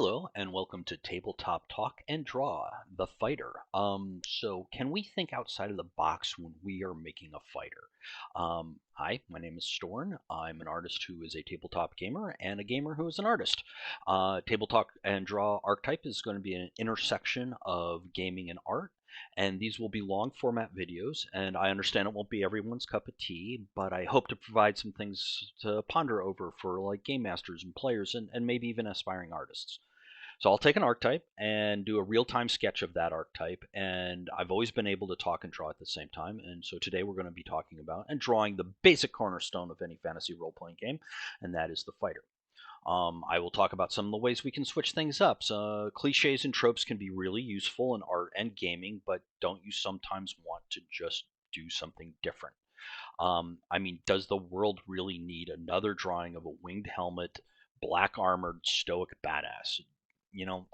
Hello and welcome to Tabletop Talk and Draw, the fighter. So can we think outside of the box when we are making a fighter? Hi, my name is Storn. I'm an artist who is a tabletop gamer and a gamer who is an artist. Tabletop and Draw archetype is going to be an intersection of gaming and art. And these will be long format videos, and I understand it won't be everyone's cup of tea, but I hope to provide some things to ponder over for like game masters and players and maybe even aspiring artists. So I'll take an archetype and do a real-time sketch of that archetype, and I've always been able to talk and draw at the same time. And so today we're going to be talking about and drawing the basic cornerstone of any fantasy role-playing game, and that is the fighter. I will talk about some of the ways we can switch things up. So cliches and tropes can be really useful in art and gaming, but don't you sometimes want to just do something different? Does the world really need another drawing of a winged helmet, black armored, stoic badass?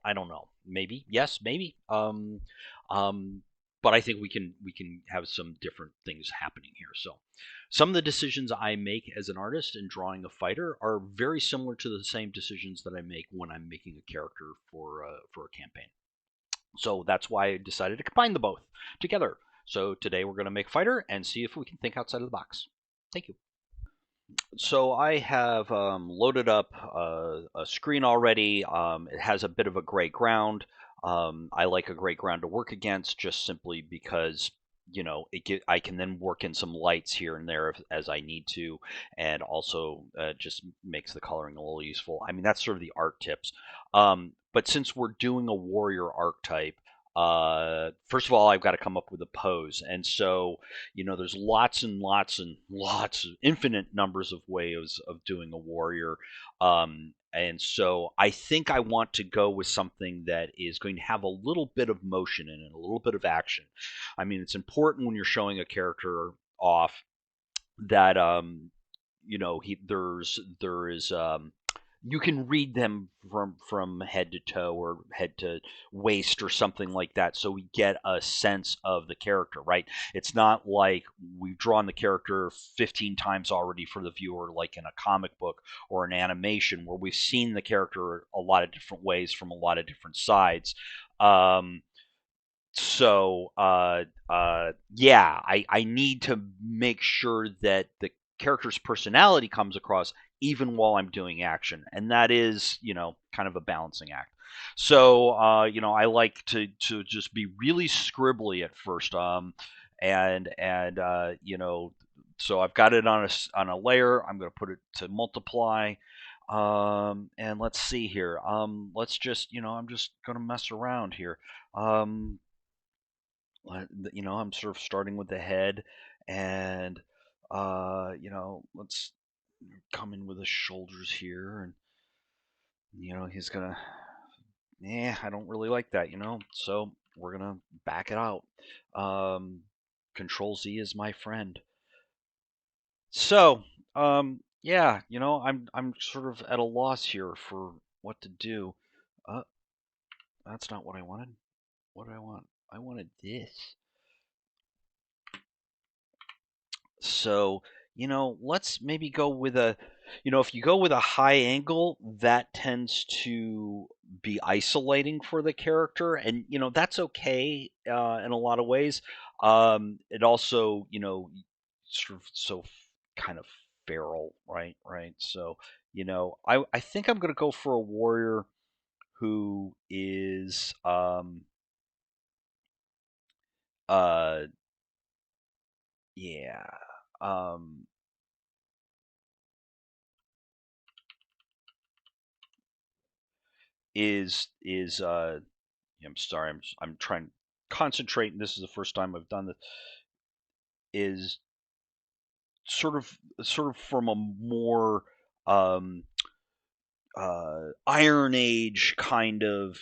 I don't know. Maybe yes, maybe. Um, but I think we can have some different things happening here. So, some of the decisions I make as an artist in drawing a fighter are very similar to the same decisions that I make when I'm making a character for a campaign. So that's why I decided to combine the both together. So today we're going to make fighter and see if we can think outside of the box. Thank you. So I have loaded up a screen already. It has a bit of a gray ground. I like a gray ground to work against just simply because I can then work in some lights here and there as I need to, and also just makes the coloring a little useful. I mean, that's sort of the art tips. But since we're doing a warrior archetype, first of all, I've got to come up with a pose, and so there's lots and lots and lots of infinite numbers of ways of doing a warrior. And so I think I want to go with something that is going to have a little bit of motion in it, a little bit of action. I mean, it's important when you're showing a character off that there is you can read them from head to toe or head to waist or something like that, so we get a sense of the character, right? It's not like we've drawn the character 15 times already for the viewer, like in a comic book or an animation where we've seen the character a lot of different ways from a lot of different sides. um, yeah, I need to make sure that the character's personality comes across even while I'm doing action, and that is, kind of a balancing act. So, I like to just be really scribbly at first, so I've got it on a layer. I'm going to put it to multiply, and let's see here. Let's just, I'm just going to mess around here. Um, I'm sort of starting with the head, and let's come in with the shoulders here, and he's gonna. Yeah, I don't really like that, So we're gonna back it out. Um, Control Z is my friend. So, yeah, I'm sort of at a loss here for what to do. Uh, that's not what I wanted. What do I want? I wanted this. So, let's maybe go with if you go with a high angle, that tends to be isolating for the character. And, that's okay in a lot of ways. It also, sort of kind of feral, right? Right. So, I think I'm going to go for a warrior who is, uh, yeah. Um, is I'm sorry, I'm trying to concentrate, and this is the first time I've done this. Is sort of from a more um, Iron Age kind of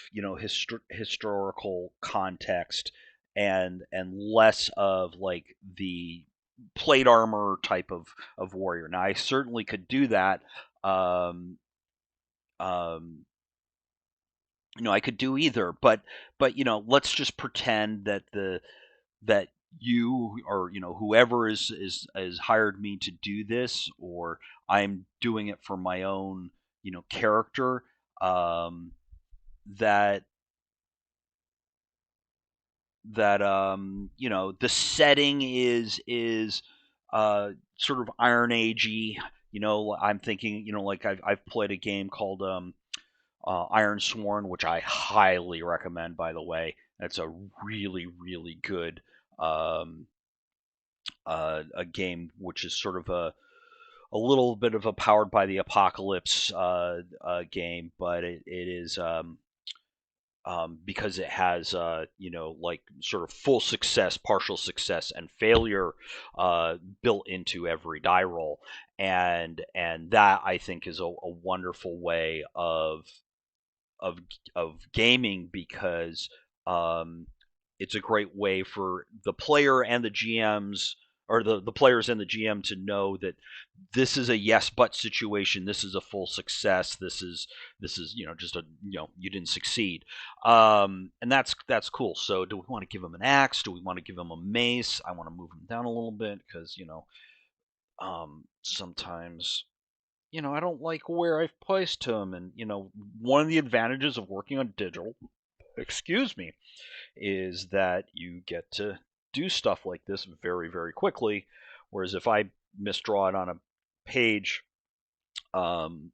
historical context, and less of like the plate armor type of warrior. Now, I certainly could do that. Um, um, I could do either, but let's just pretend that you or whoever is hired me to do this, or I'm doing it for my own character. um that the setting is sort of Iron Agey. I'm thinking, like I've played a game called Ironsworn, which I highly recommend, by the way. That's a really, really good um, a game, which is sort of a little bit of a powered by the apocalypse game, but it is because it has like sort of full success, partial success, and failure built into every die roll, and that I think is a wonderful way of of gaming because um, it's a great way for the player and the GMs or the players and the GM to know that this is a yes but situation. This is a full success. This is just a you didn't succeed, and that's cool. So do we want to give him an axe? Do we want to give him a mace? I want to move him down a little bit because sometimes I don't like where I've placed him. And, one of the advantages of working on digital, excuse me, is that you get to do stuff like this very, very quickly. Whereas if I misdraw it on a page, um,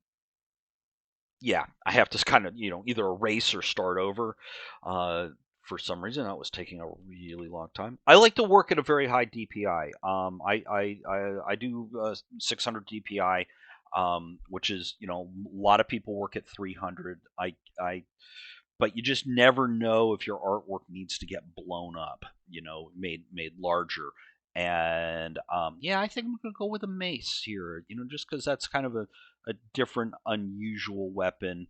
yeah, I have to kind of, either erase or start over. Uh, for some reason, that was taking a really long time. I like to work at a very high DPI. I do 600 DPI, which is a lot of people work at 300. But you just never know if your artwork needs to get blown up, made larger. And yeah, I think I'm gonna go with a mace here, just because that's kind of a different, unusual weapon.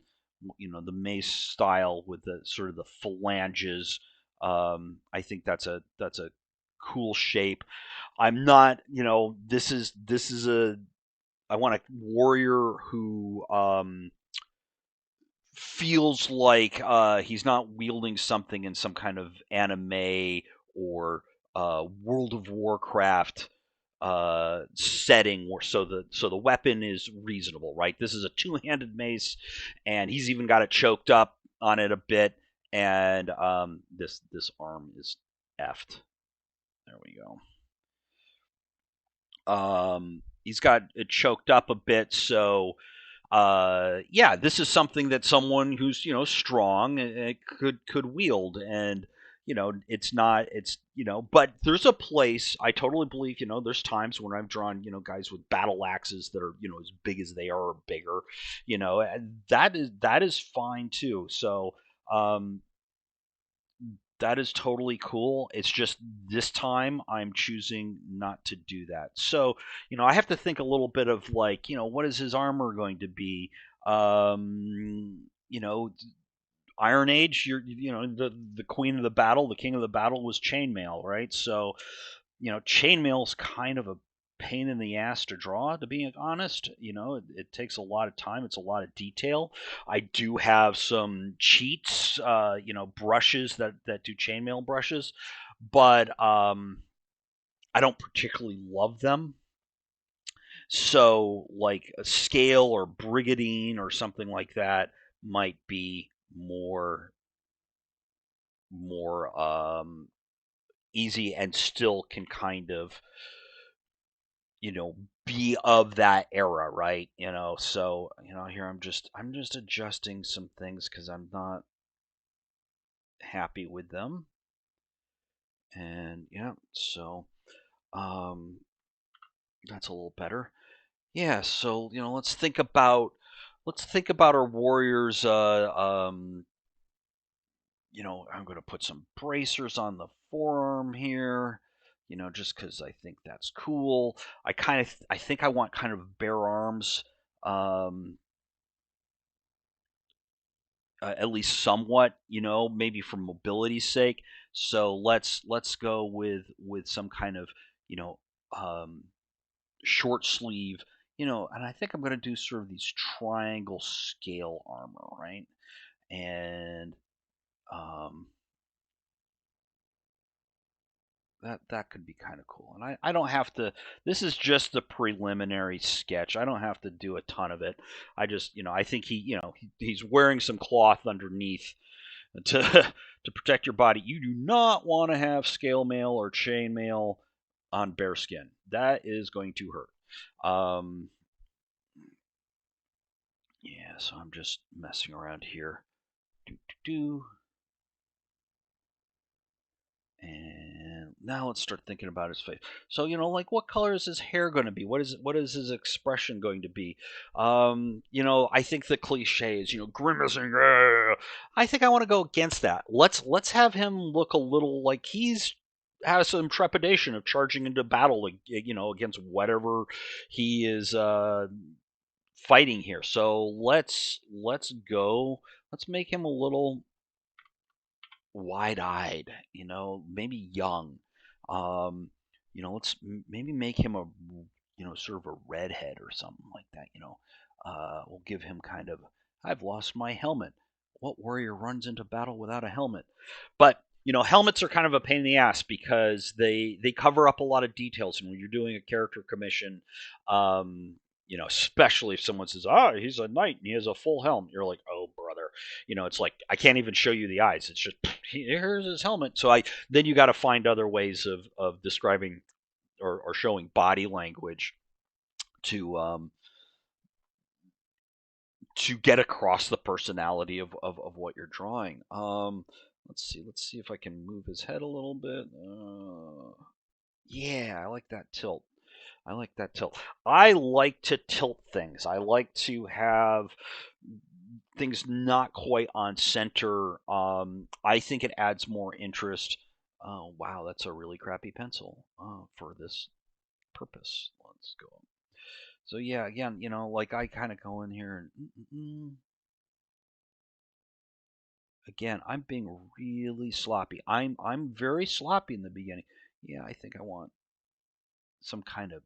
The mace style with the sort of the phalanges. I think that's a cool shape. I'm not, this is a I want a warrior who feels like he's not wielding something in some kind of anime or World of Warcraft setting, where so the weapon is reasonable, right? This is a two-handed mace, and he's even got it choked up on it a bit, and this arm is effed. There we go. He's got it choked up a bit, so yeah, this is something that someone who's strong could wield, and it's not it's but there's a place. I totally believe there's times when I've drawn guys with battle axes that are as big as they are or bigger, and that is fine too. So um, that is totally cool. It's just this time I'm choosing not to do that. So, I have to think a little bit of like, what is his armor going to be? You know, Iron Age, the queen of the battle, the king of the battle was chainmail, right? So, chainmail's kind of a pain in the ass to draw, to be honest. It takes a lot of time, it's a lot of detail. I do have some cheats, brushes that do chainmail brushes, but I don't particularly love them. So, like a scale or brigadine or something like that might be more easy and still can kind of you know be of that era, right? So here I'm just adjusting some things because I'm not happy with them. And yeah, so um that's a little better. Yeah, so let's think about our warriors. I'm going to put some bracers on the forearm here, just because I think that's cool. I think I want kind of bare arms, um, at least somewhat, maybe for mobility's sake. So let's go with some kind of, you know, um, short sleeve, and I think I'm going to do sort of these triangle scale armor, right? And um, that could be kind of cool. And I don't have to. This is just the preliminary sketch. I don't have to do a ton of it. I just, I think he's wearing some cloth underneath to to protect your body. You do not want to have scale mail or chain mail on bare skin. That is going to hurt. Yeah, so I'm just messing around here. Do do do. And now let's start thinking about his face. So, like what color is his hair going to be? What is his expression going to be? I think the cliches, grimacing. I think I want to go against that. Let's have him look a little like he's has some trepidation of charging into battle, against whatever he is fighting here. So let's go. Let's make him a little wide-eyed, maybe young. Um, let's maybe make him a, sort of a redhead or something like that. We'll give him kind of, I've lost my helmet. What warrior runs into battle without a helmet? But helmets are kind of a pain in the ass because they cover up a lot of details. And when you're doing a character commission, especially if someone says, he's a knight and he has a full helm, you're like, oh brother, it's like I can't even show you the eyes. It's just here's his helmet. So then you got to find other ways of describing or showing body language to to get across the personality of what you're drawing. Let's see if I can move his head a little bit. Yeah, I like that tilt. I like that tilt. I like to tilt things. I like to have things not quite on center. I think it adds more interest. Oh, wow, that's a really crappy pencil for this purpose. Let's go. So yeah, again, like I kind of go in here and again, I'm being really sloppy. I'm very sloppy in the beginning. Yeah, I think I want some kind of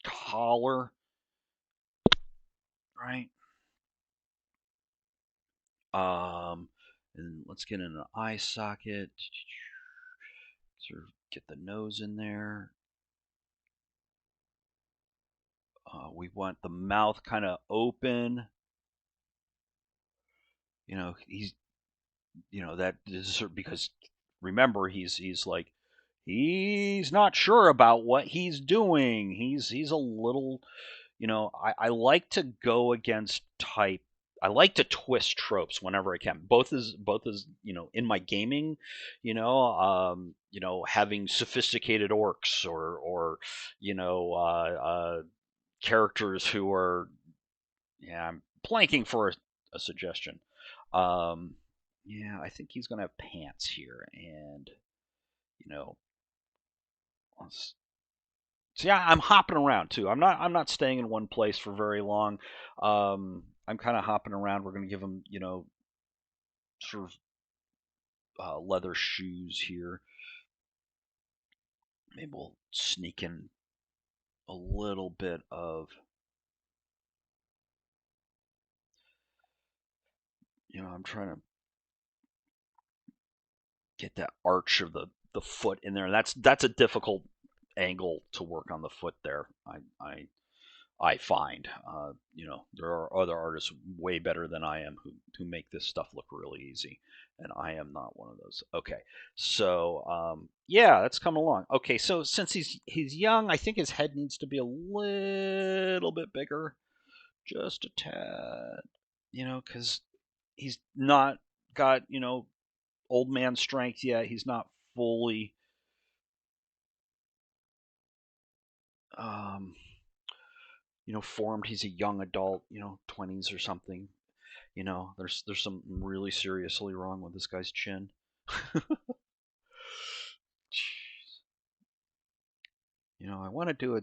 collar, right? Um, and let's get in an eye socket. Sort of get the nose in there. We want the mouth kind of open. He's, that is because remember he's like he's not sure about what he's doing. He's a little, I like to go against type. I like to twist tropes whenever I can. Both as in my gaming, having sophisticated orcs or characters who are, yeah, I'm blanking for a suggestion. Um, yeah, I think he's gonna have pants here, and you know, let's, so yeah, I'm hopping around too. I'm not staying in one place for very long. I'm kind of hopping around. We're gonna give him, sort of leather shoes here. Maybe we'll sneak in a little bit of, I'm trying to get that arch of the foot in there. That's a difficult angle to work on the foot there. I find, there are other artists way better than I am who make this stuff look really easy, and I am not one of those. Okay, so yeah, that's coming along. Okay, so since he's young, I think his head needs to be a little bit bigger, just a tad, because he's not got old man strength yet. He's not fully um, formed. He's a young adult, 20s or something. There's something really seriously wrong with this guy's chin. I want to do a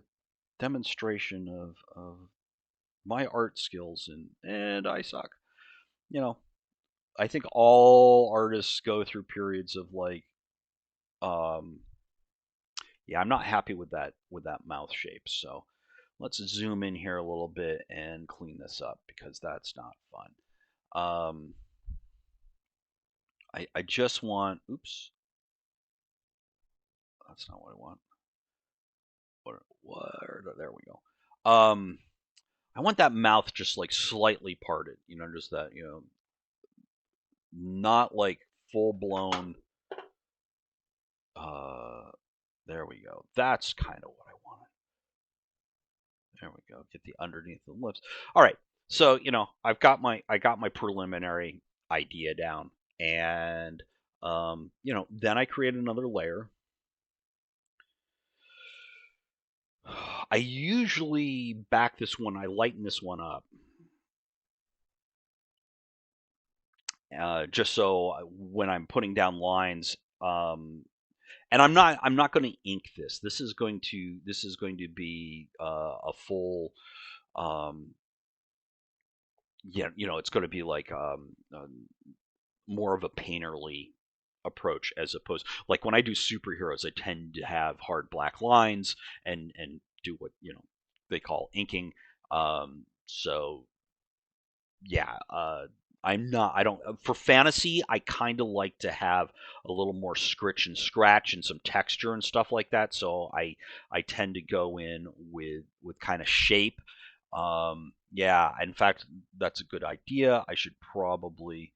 demonstration of my art skills and I suck. You know, I think all artists go through periods of like, um, yeah, I'm not happy with that mouth shape. So let's zoom in here a little bit and clean this up because that's not fun. I just want, oops. that's not what I want. There we go. I want that mouth just like slightly parted, just that, not like full blown. Uh, there we go. That's kind of what I wanted. There we go. Get the underneath the lips. All right. So I got my preliminary idea down, and then I create another layer. I usually back this one. I lighten this one up, just so when I'm putting down lines, and I'm not going to ink this. This is going to be a full, um, yeah, it's going to be like more of a painterly approach, as opposed, like when I do superheroes, I tend to have hard black lines and do what they call inking. So yeah, I'm not. I don't. For fantasy, I kind of like to have a little more scritch and scratch and some texture and stuff like that. So I tend to go in with kind of shape. Yeah. In fact, that's a good idea. I should probably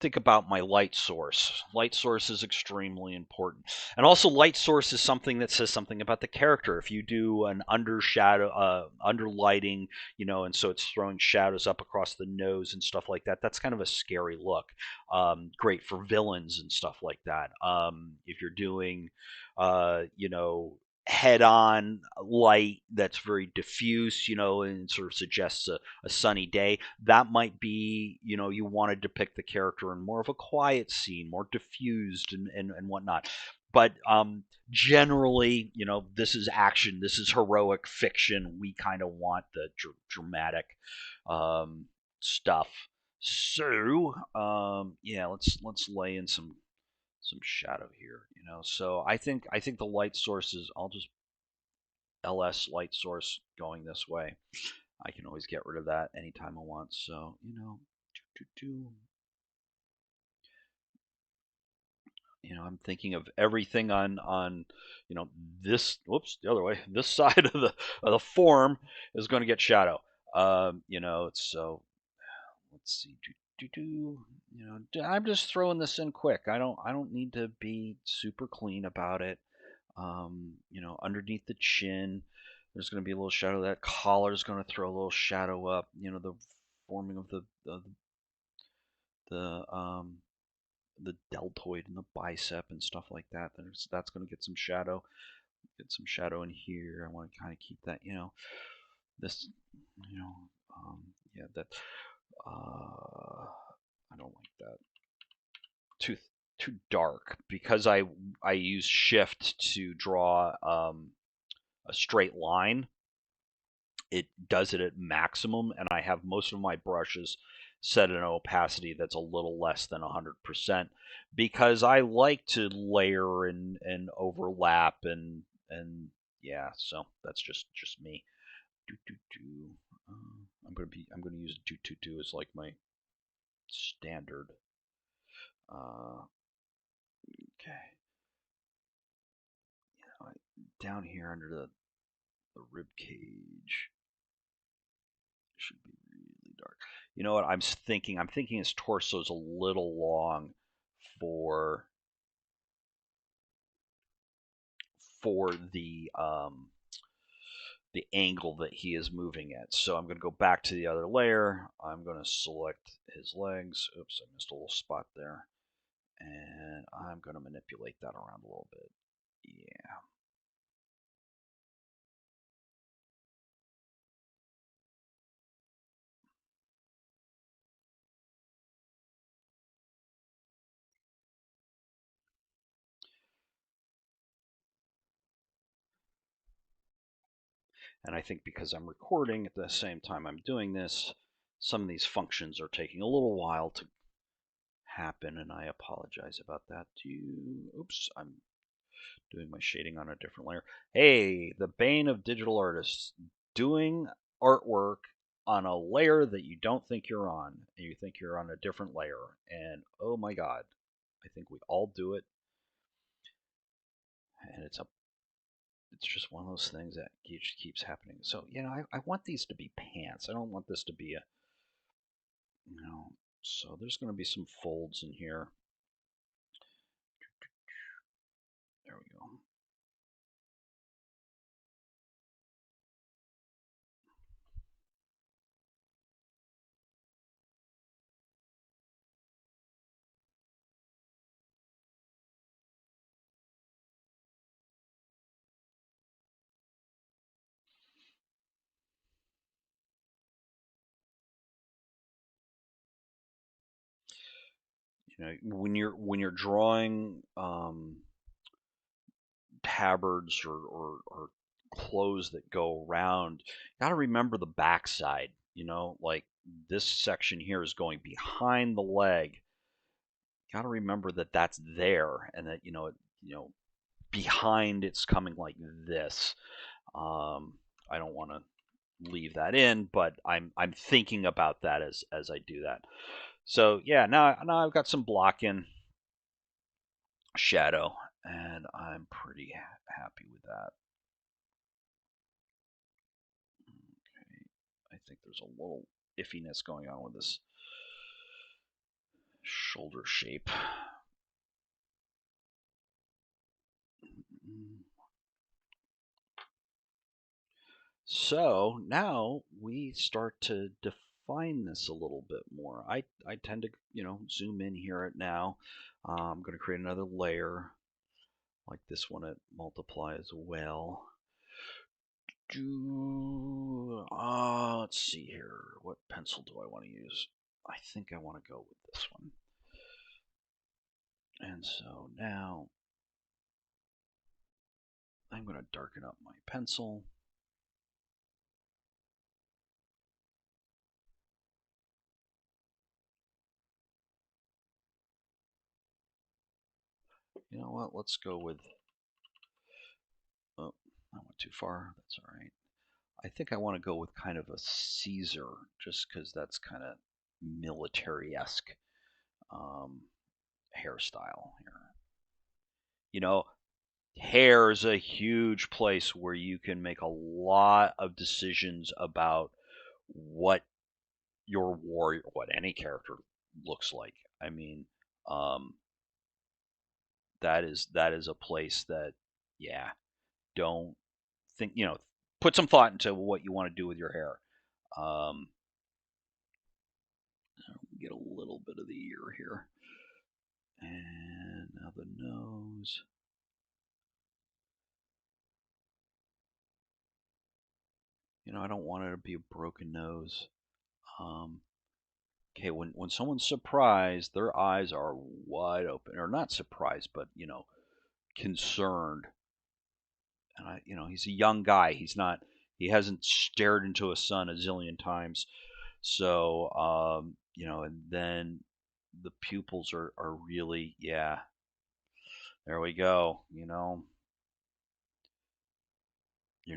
think about my light source. Light source is extremely important. And also light source is something that says something about the character. If you do an undershadow underlighting, and so it's throwing shadows up across the nose and stuff like that, that's kind of a scary look. Great for villains and stuff like that. If you're doing head on light that's very diffuse, and sort of suggests a sunny day, that might be, you want to depict the character in more of a quiet scene, more diffused and whatnot. But generally, this is action, this is heroic fiction. We kind of want the dramatic stuff. So yeah, let's lay in some shadow here. So I think the light sources. I'll just ls light source going this way. I can always get rid of that anytime I want. So, I'm thinking of everything on this. Whoops, the other way. This side of the form is going to get shadow. So let's see. I'm just throwing this in quick. I don't need to be super clean about it. Underneath the chin, there's going to be a little shadow. That collar is going to throw a little shadow up. The forming of the the deltoid and the bicep and stuff like that. That's going to get some shadow. Get some shadow in here. I want to kind of keep that. This. You know. Yeah. That. I don't like that. Too too dark, because I use shift to draw a straight line. It does it at maximum, and I have most of my brushes set an opacity that's a little less than 100%, because I like to layer and overlap and yeah. So that's just me. Do do do. I'm gonna use do as like my standard. Okay. Down here under the rib cage should be really dark. You know what I'm thinking? I'm thinking his torso is a little long for the angle that he is moving at. So I'm going to go back to the other layer. I'm going to select his legs. Oops, I missed a little spot there. And I'm going to manipulate that around a little bit. Yeah. And I think because I'm recording at the same time I'm doing this, some of these functions are taking a little while to happen, and I apologize about that to you. Oops, I'm doing my shading on a different layer. Hey, the bane of digital artists, doing artwork on a layer that you don't think you're on, and you think you're on a different layer. And oh my god, I think we all do it. and it's just one of those things that keeps happening. So I want these to be pants. I don't want this to be a you know. So there's going to be some folds in here. There we go. When you're drawing tabards or clothes that go around, you got to remember the backside. Like this section here is going behind the leg. Got to remember that that's there, and that behind it's coming like this. I don't want to leave that in, but I'm thinking about that as I do that. So yeah, now I've got some block in shadow, and I'm pretty happy with that. Okay, I think there's a little iffiness going on with this shoulder shape. So now we start to define this a little bit more. I tend to, zoom in here at now. I'm going to create another layer like this one at multiply as well. Let's see here. What pencil do I want to use? I think I want to go with this one. And so now I'm going to darken up my pencil. You know what? Let's go with. Oh, I went too far. That's all right. I think I want to go with kind of a Caesar, just because that's kind of military-esque hairstyle here. Hair is a huge place where you can make a lot of decisions about what your warrior, what any character looks like. I mean, um, that is a place that, yeah, don't think, put some thought into what you want to do with your hair. Um, get a little bit of the ear here. And now the nose. I don't want it to be a broken nose. Okay, when someone's surprised, their eyes are wide open, or not surprised, but concerned. And he's a young guy. He hasn't stared into a sun a zillion times. So, and then the pupils are really, yeah. There we go. You're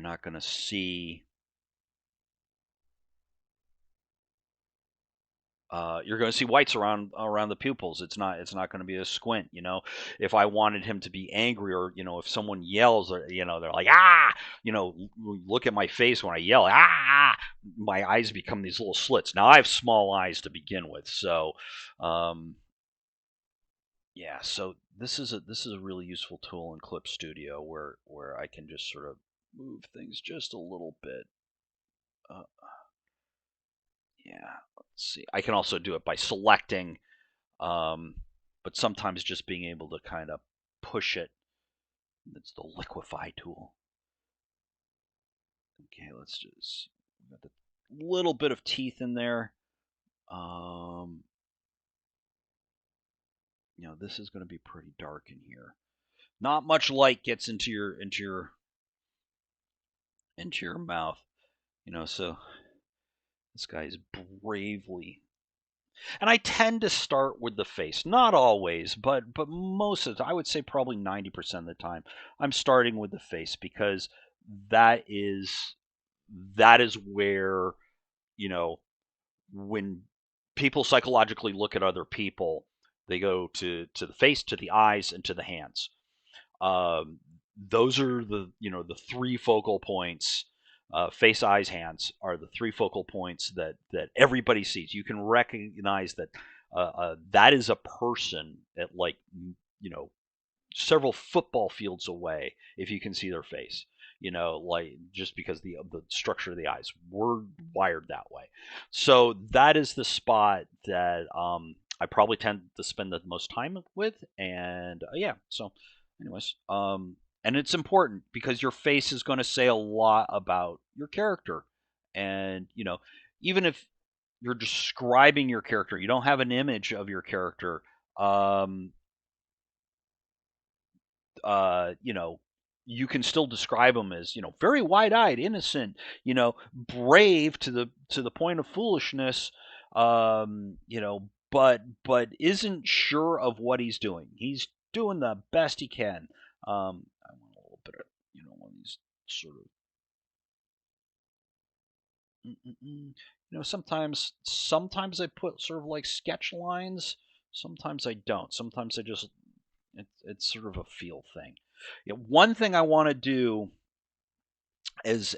not going to see. You're going to see whites around the pupils. It's not going to be a squint. If I wanted him to be angry, or if someone yells, or they're like ah, look at my face when I yell ah, my eyes become these little slits. Now I have small eyes to begin with, so yeah. So this is a really useful tool in Clip Studio where I can just sort of move things just a little bit. Uh, yeah, let's see. I can also do it by selecting. But sometimes just being able to kind of push it. That's the Liquify tool. Okay, let's just got the little bit of teeth in there. This is going to be pretty dark in here. Not much light gets into your mouth. So this guy is bravely. And I tend to start with the face. Not always, but most of the time, I would say probably 90% of the time, I'm starting with the face, because that is where, you know, when people psychologically look at other people, they go to the face, to the eyes, and to the hands. Um, those are the three focal points. Face, eyes, hands are the three focal points that everybody sees. You can recognize that that is a person at, like, you know several football fields away if you can see their face. Like, just because the structure of the eyes, we're wired that way. So that is the spot that I probably tend to spend the most time with, and yeah. So, anyways, and it's important because your face is going to say a lot about your character, and even if you're describing your character, you don't have an image of your character. Um, you can still describe them as, very wide-eyed, innocent, brave to the point of foolishness, but isn't sure of what he's doing. He's doing the best he can. I want a little bit of, one of these sort of, sometimes I put sort of like sketch lines. Sometimes I don't. Sometimes I just it's sort of a feel thing. One thing I want to do is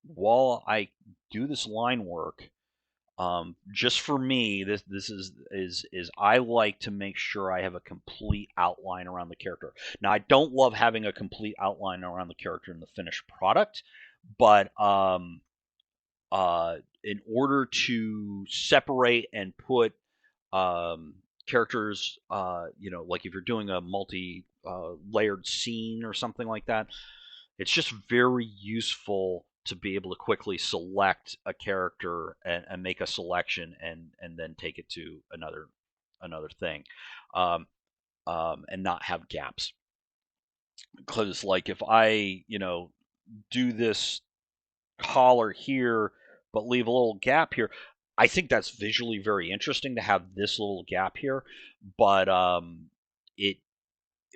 while I do this line work, just for me, this is I like to make sure I have a complete outline around the character. Now, I don't love having a complete outline around the character in the finished product, but in order to separate and put characters, like if you're doing a multi layered scene or something like that, it's just very useful to be able to quickly select a character and make a selection and then take it to another thing, um, and not have gaps. Because, like, if I do this collar here, but leave a little gap here. I think that's visually very interesting to have this little gap here, but it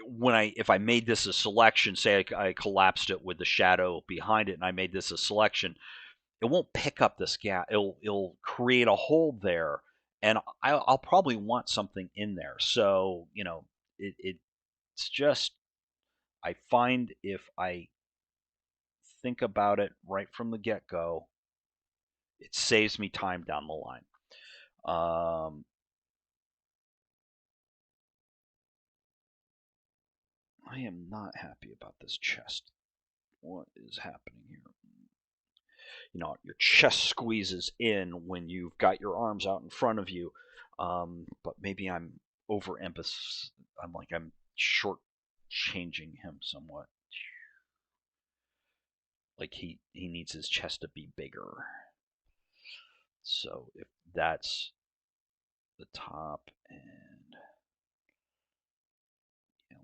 when I if I made this a selection, say I collapsed it with the shadow behind it, and I made this a selection, it won't pick up this gap. It'll create a hole there, and I'll probably want something in there. So it's just, I find if I think about it right from the get go, it saves me time down the line. Um, I am not happy about this chest. What is happening here? Your chest squeezes in when you've got your arms out in front of you. But maybe I'm over empath. I'm short changing him somewhat. Like, he needs his chest to be bigger. So if that's the top, and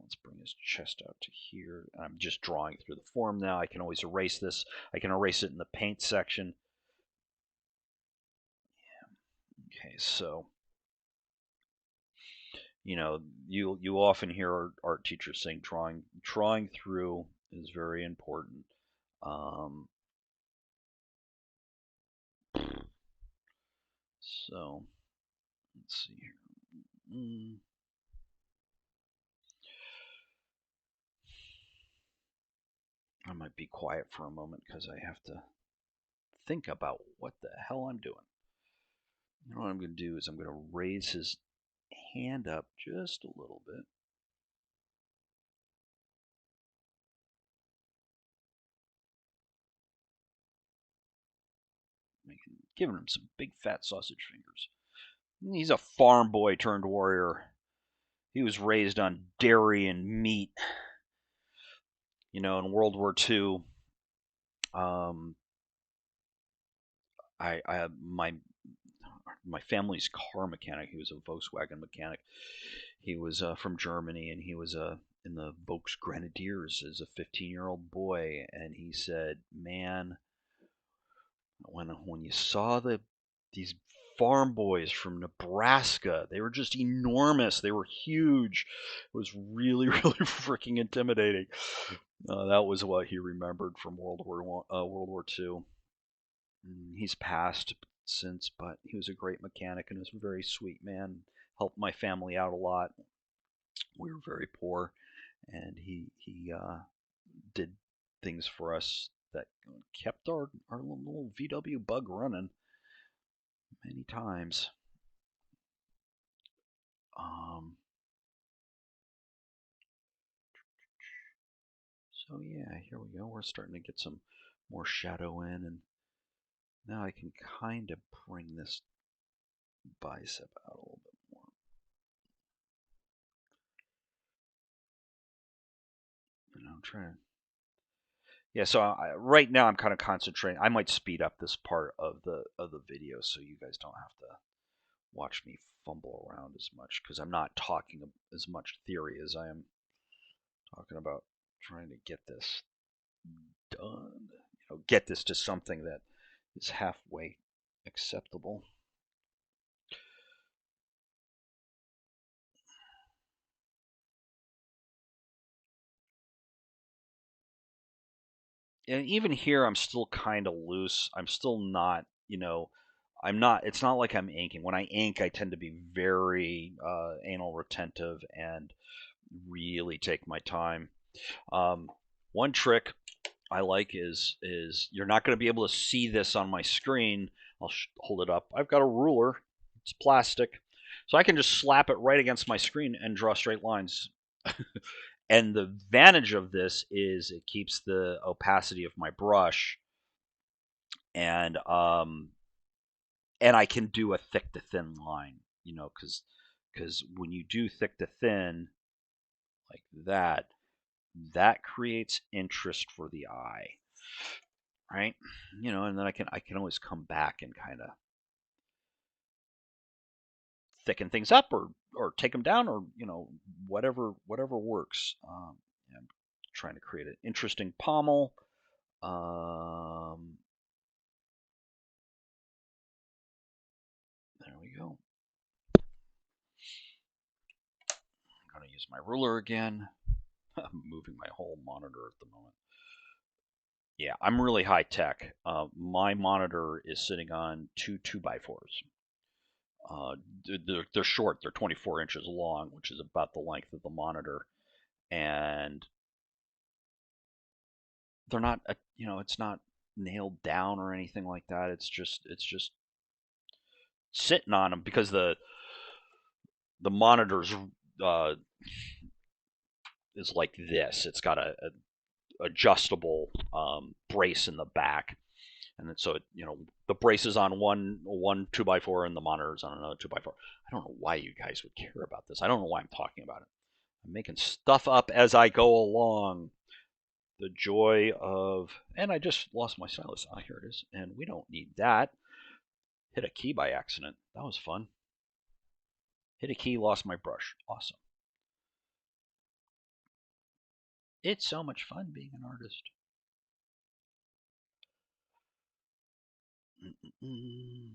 let's bring his chest out to here. I'm just drawing through the form now. I can always erase this. I can erase it in the paint section. Okay, so you often hear art teachers saying drawing through is very important. Um, so let's see here. I might be quiet for a moment because I have to think about what the hell I'm doing. What I'm going to do is I'm going to raise his hand up just a little bit. Giving him some big fat sausage fingers. He's a farm boy turned warrior. He was raised on dairy and meat. In World War II, um, I had my family's car mechanic. He was a Volkswagen mechanic. He was from Germany, and he was in the Volksgrenadiers as a 15-year-old boy. And he said, "Man, when you saw these farm boys from Nebraska, they were just enormous. They were huge. It was really, really freaking intimidating." That was what he remembered from World War II. He's passed since, but he was a great mechanic and was a very sweet man. Helped my family out a lot. We were very poor, and he did things for us that kept our little VW bug running many times. Um, so yeah, here we go. We're starting to get some more shadow in, and now I can kind of bring this bicep out a little bit more. And I'm trying. Yeah, so right now I'm kind of concentrating. I might speed up this part of the video so you guys don't have to watch me fumble around as much, because I'm not talking as much theory as I am talking about trying to get this done. Get this to something that is halfway acceptable. And even here, I'm still kind of loose. I'm still not, I'm not. It's not like I'm inking. When I ink, I tend to be very anal retentive and really take my time. Um, One trick I like is you're not going to be able to see this on my screen. I'll hold it up. I've got a ruler. It's plastic, so I can just slap it right against my screen and draw straight lines. And the advantage of this is it keeps the opacity of my brush, and I can do a thick to thin line, because when you do thick to thin like that, that creates interest for the eye, right? And then I can always come back and kind of thicken things up, or take them down, or whatever works. I'm trying to create an interesting pommel. There we go. I'm going to use my ruler again. I'm moving my whole monitor at the moment. Yeah, I'm really high tech. My monitor is sitting on two 2x4s. They're short. They're 24 inches long, which is about the length of the monitor, and they're not. It's not nailed down or anything like that. It's just sitting on them because the monitor's uh, is like this. It's got a adjustable brace in the back, and then so the brace is on one 2x4 and the monitor is on another 2x4. I don't know why you guys would care about this. I don't know why I'm talking about it. I'm making stuff up as I go along. The joy of, and I just lost my stylus. Ah, here it is, and we don't need that. Hit a key by accident. That was fun. Hit a key, lost my brush. Awesome. It's so much fun being an artist. Mm-mm-mm.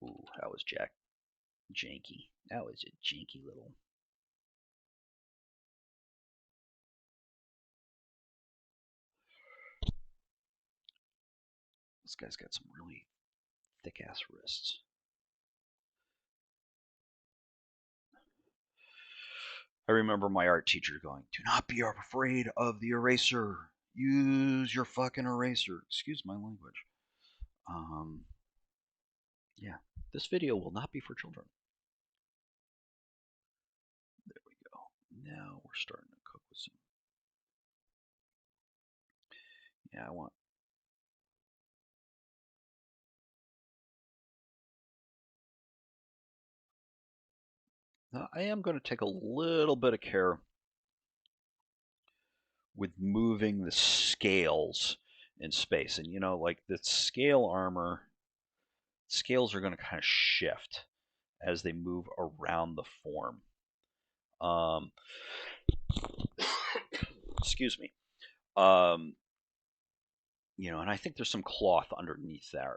Ooh, that was janky. That was a janky little. This guy's got some really thick ass wrists. I remember my art teacher going, "Do not be afraid of the eraser. Use your fucking eraser." Excuse my language. Um, yeah, this video will not be for children. There we go. Now we're starting to cook with some. Yeah, I want. Now, I am going to take a little bit of care with moving the scales in space, and like the scale armor. Scales are going to kind of shift as they move around the form. Um, excuse me. Um, and I think there's some cloth underneath there,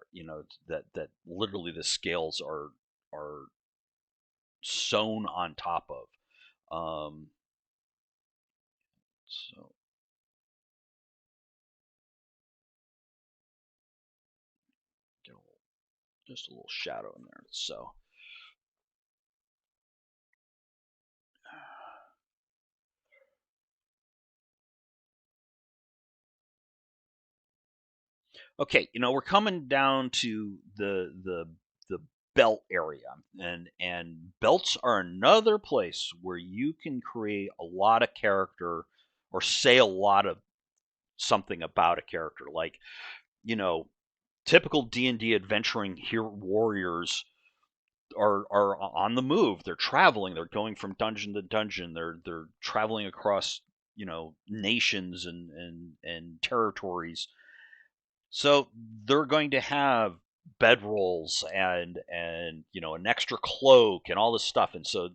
that literally the scales are sewn on top of. So get just a little shadow in there. So Okay, we're coming down to the belt area, and belts are another place where you can create a lot of character or say a lot of something about a character. Like, you know, typical D&D adventuring hero warriors are on the move. They're traveling. They're going from dungeon to dungeon. They're traveling across nations and territories. So they're going to have bedrolls and an extra cloak and all this stuff. And so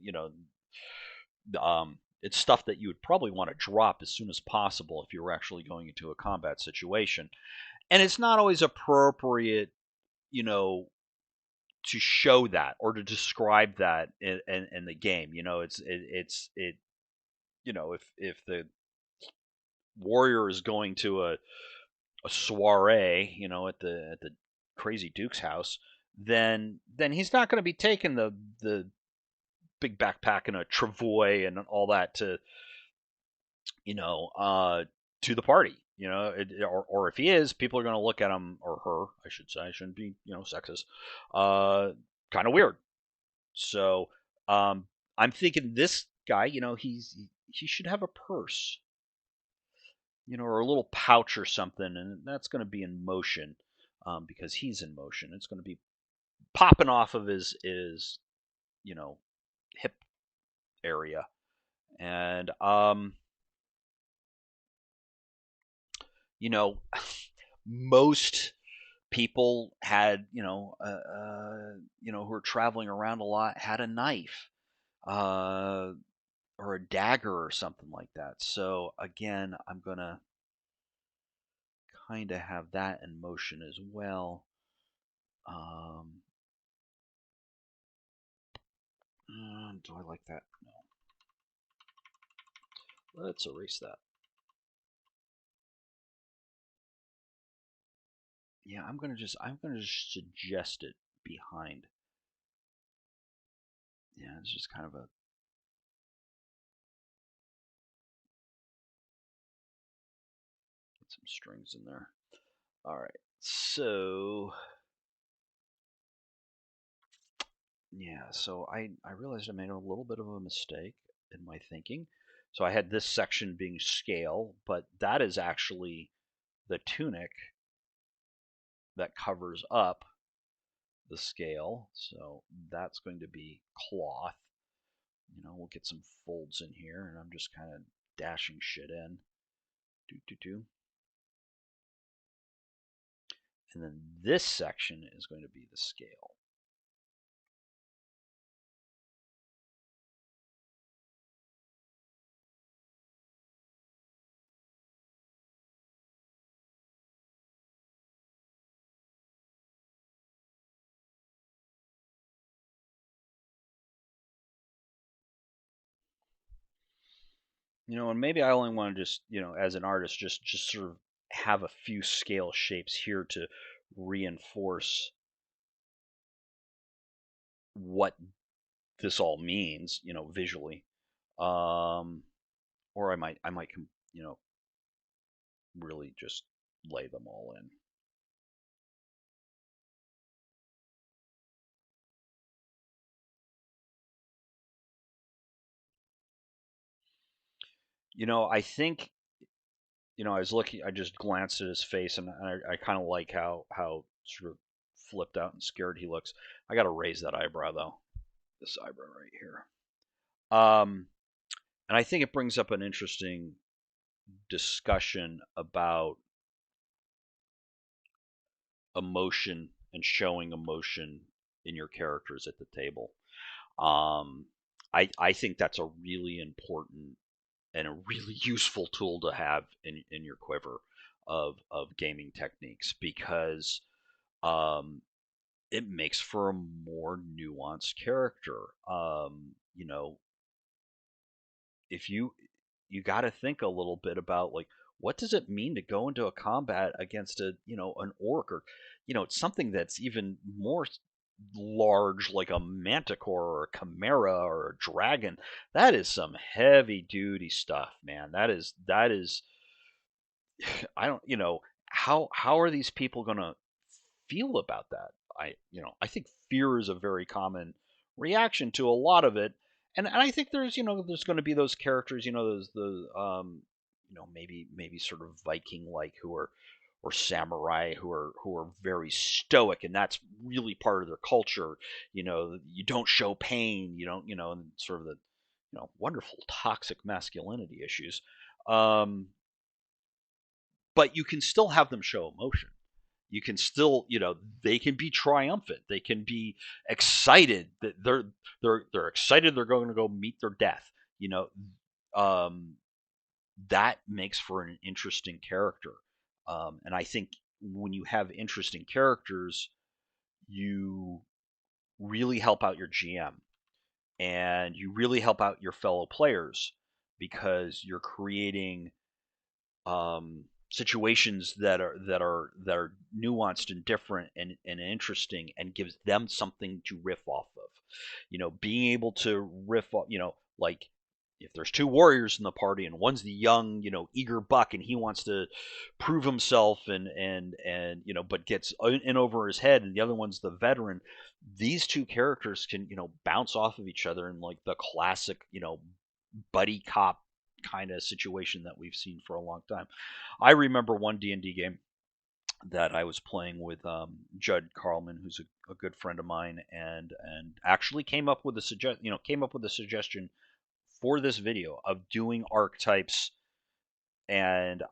it's stuff that you would probably want to drop as soon as possible if you were actually going into a combat situation. And it's not always appropriate, you know, to show that or to describe that in the game. If the warrior is going to a soiree, at the crazy Duke's house, then he's not going to be taking the big backpack and a travois and all that you know uh to the party. Or if he is, people are going to look at him, or her, I should say. I shouldn't be sexist. Uh, Kind of weird. So I'm thinking this guy, he should have a purse, or a little pouch or something, and that's going to be in motion, because he's in motion. It's going to be popping off of his you know hip area, and you know most people had who were traveling around a lot had a knife, uh, or a dagger or something like that. So again, I'm gonna kind of have that in motion as well. Um, do I like that? No. Let's erase that. Yeah, I'm gonna just suggest it behind. Yeah, it's just kind of a get some strings in there. All right. So yeah, so I realized I made a little bit of a mistake in my thinking. So I had this section being scale, but that is actually the tunic that covers up the scale. So that's going to be cloth. We'll get some folds in here, and I'm just kind of dashing shit in. Do do do. And then this section is going to be the scale. And maybe I only want to just, as an artist, just sort of have a few scale shapes here to reinforce what this all means, visually. Um, or I might, really just lay them all in. I think, I was looking, I just glanced at his face, and I kind of like how sort of flipped out and scared he looks. I got to raise that eyebrow though. This eyebrow right here. And I think it brings up an interesting discussion about emotion and showing emotion in your characters at the table. Um, I think that's a really important and a really useful tool to have in your quiver of gaming techniques, because um, it makes for a more nuanced character. If you got to think a little bit about, like, what does it mean to go into a combat against an orc, or it's something that's even more large, like a manticore or a chimera or a dragon. That is some heavy duty stuff, man. That is I don't, how are these people going to feel about that? I think fear is a very common reaction to a lot of it, and I think there's going to be those characters, those maybe sort of Viking like who are or samurai who are very stoic, and that's really part of their culture. You don't show pain, you don't, and sort of the wonderful toxic masculinity issues. Um, but you can still have them show emotion. You can still, they can be triumphant. They can be excited that they're excited they're going to go meet their death. You know, um, that makes for an interesting character. And I think when you have interesting characters, you really help out your GM and you really help out your fellow players because you're creating situations that are nuanced and different and interesting and gives them something to riff off of. Being able to riff off, like if there's two warriors in the party and one's the young, eager buck and he wants to prove himself and but gets in over his head and the other one's the veteran, these two characters can, bounce off of each other in like the classic, buddy cop kind of situation that we've seen for a long time. I remember one D&D game that I was playing with Judd Carlman, who's a good friend of mine, and actually came up with a suggestion for this video of doing archetypes and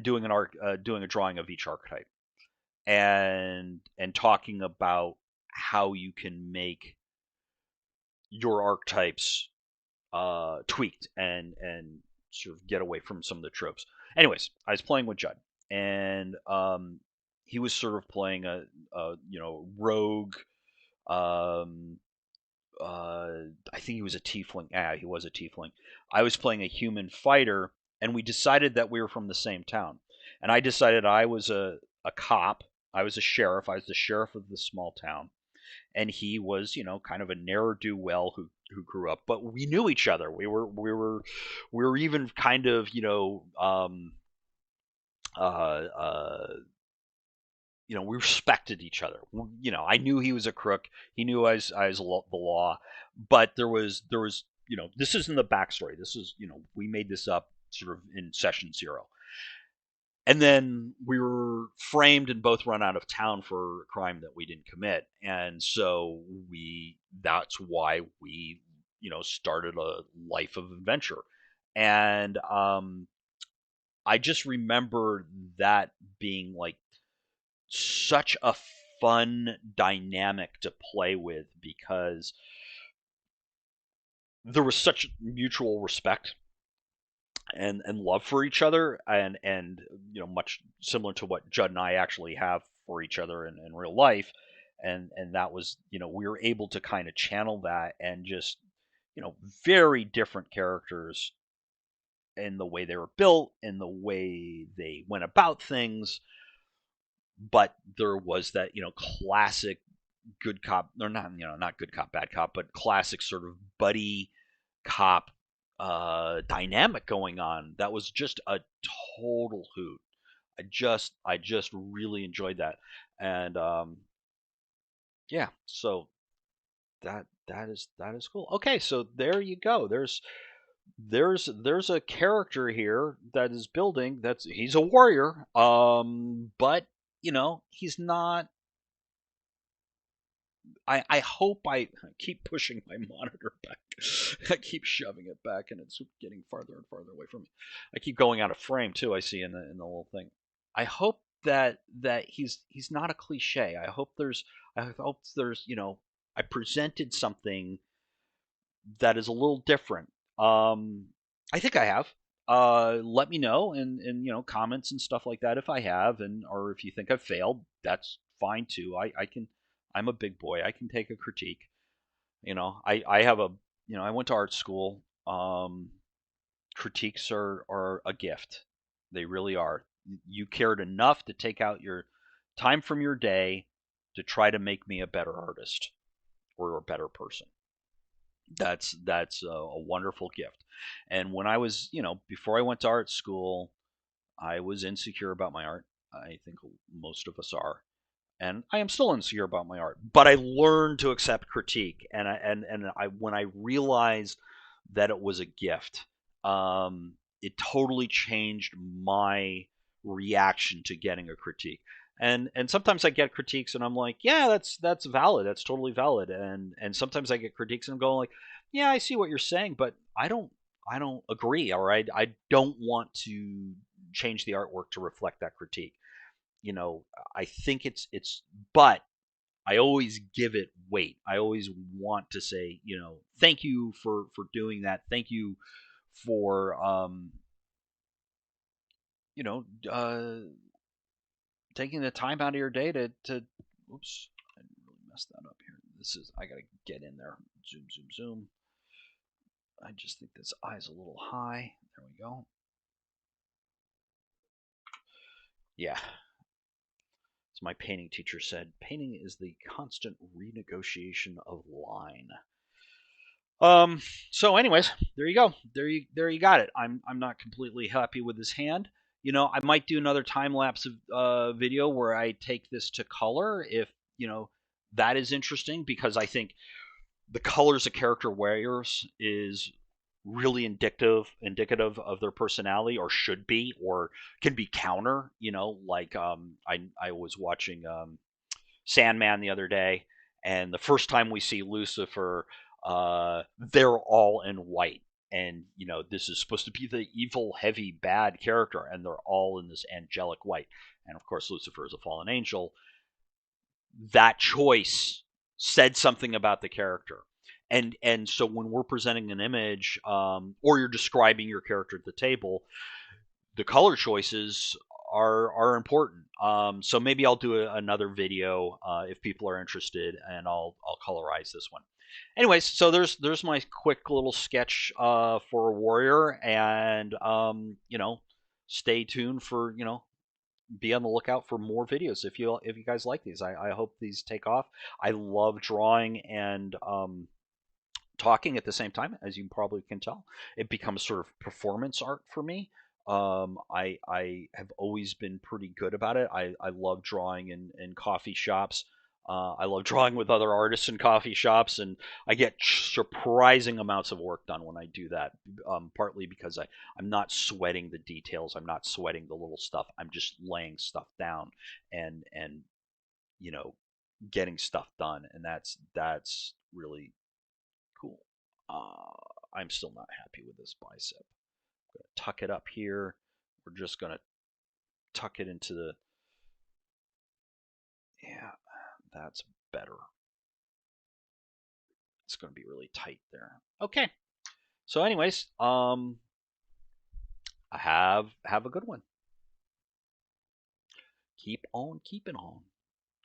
doing doing a drawing of each archetype and talking about how you can make your archetypes tweaked and sort of get away from some of the tropes. Anyways, I was playing with Judd, and he was sort of playing a rogue. Um, I think he was a tiefling. Yeah, he was a tiefling. I was playing a human fighter, and we decided that we were from the same town. And I decided I was a cop. I was a sheriff. I was the sheriff of the small town and he was, kind of a ne'er do well who grew up, but we knew each other. We were even kind of, uh, we respected each other. I knew he was a crook. He knew I was the law, but there was, this isn't the backstory. This is, we made this up sort of in session zero. And then we were framed and both run out of town for a crime that we didn't commit. And so that's why we, started a life of adventure. And I just remember that being like such a fun dynamic to play with because there was such mutual respect and love for each other and much similar to what Judd and I actually have for each other in real life and that was we were able to kind of channel that and just very different characters in the way they were built in the way they went about things but there was that classic good cop or not not good cop bad cop but classic sort of buddy cop dynamic going on that was just a total hoot. I just really enjoyed that, and yeah, so that is cool. Okay, so there you go. There's a character here that is building. He's a warrior, but he's not. I hope I keep pushing my monitor back. I keep shoving it back, and it's getting farther and farther away from me. I keep going out of frame too. I see in the little thing. I hope that he's not a cliche. I hope there's I presented something that is a little different. I think I have. Let me know in comments and stuff like that if I have, and or if you think I've failed, that's fine too. I can. I'm a big boy. I can take a critique. I have a I went to art school. Critiques are a gift. They really are. You cared enough to take out your time from your day to try to make me a better artist or a better person. That's a wonderful gift. And when I was, before I went to art school, I was insecure about my art. I think most of us are, and I am still insecure about my art. But I learned to accept critique, and I when I realized that it was a gift, it totally changed my reaction to getting a critique. And sometimes I get critiques, and I'm like, yeah, that's valid, that's totally valid. And sometimes I get critiques, and I'm going like, yeah, I see what you're saying, but I don't agree, or I don't want to change the artwork to reflect that critique. You know, I think it's, but I always give it weight. I always want to say, thank you for doing that. Thank you for you know, taking the time out of your day to. Oops, I really messed that up here. I gotta get in there. Zoom, zoom, zoom. I just think this eye's a little high. There we go. Yeah. As my painting teacher said, painting is the constant renegotiation of line. Um. So, anyways, there you go. There you got it. I'm not completely happy with this hand. I might do another time lapse of video where I take this to color if that is interesting, because I think the colors a character wears is really indicative of their personality, or should be, or can be counter. Like I was watching Sandman the other day, and the first time we see Lucifer, they're all in white, and this is supposed to be the evil, heavy, bad character, and they're all in this angelic white, and of course Lucifer is a fallen angel. That choice said something about the character. And so when we're presenting an image, or you're describing your character at the table, the color choices are important. So maybe I'll do another video if people are interested, and I'll colorize this one. Anyways, so there's my quick little sketch for a warrior, and stay tuned for be on the lookout for more videos if you guys like these. I hope these take off. I love drawing and talking at the same time, as you probably can tell. It becomes sort of performance art for me. I have always been pretty good about it. I love drawing in coffee shops. I love drawing with other artists in coffee shops, and I get surprising amounts of work done when I do that. Partly because I'm not sweating the details, I'm not sweating the little stuff. I'm just laying stuff down and you know getting stuff done, and that's really cool. I'm still not happy with this bicep. I'm gonna tuck it up here. We're just gonna tuck it into the. Yeah, that's better. It's gonna be really tight there. Okay. So, anyways, have a good one. Keep on keeping on,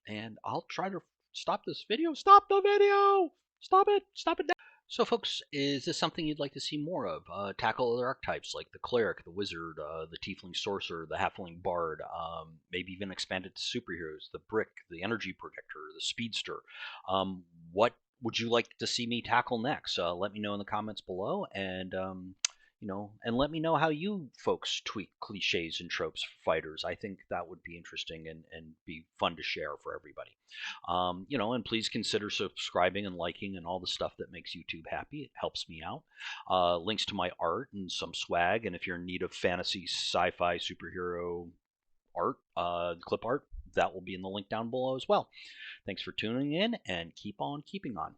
and I'll try to stop this video. Stop the video. Stop it. Stop it. So, folks, is this something you'd like to see more of? Tackle other archetypes like the cleric, the wizard, the tiefling sorcerer, the halfling bard, maybe even expand it to superheroes, the brick, the energy projector, the speedster. What would you like to see me tackle next? Let me know in the comments below, and let me know how you folks tweak cliches and tropes for fighters. I think that would be interesting and be fun to share for everybody. And please consider subscribing and liking and all the stuff that makes YouTube happy. It helps me out. Links to my art and some swag. And if you're in need of fantasy, sci-fi, superhero art, clip art, that will be in the link down below as well. Thanks for tuning in, and keep on keeping on.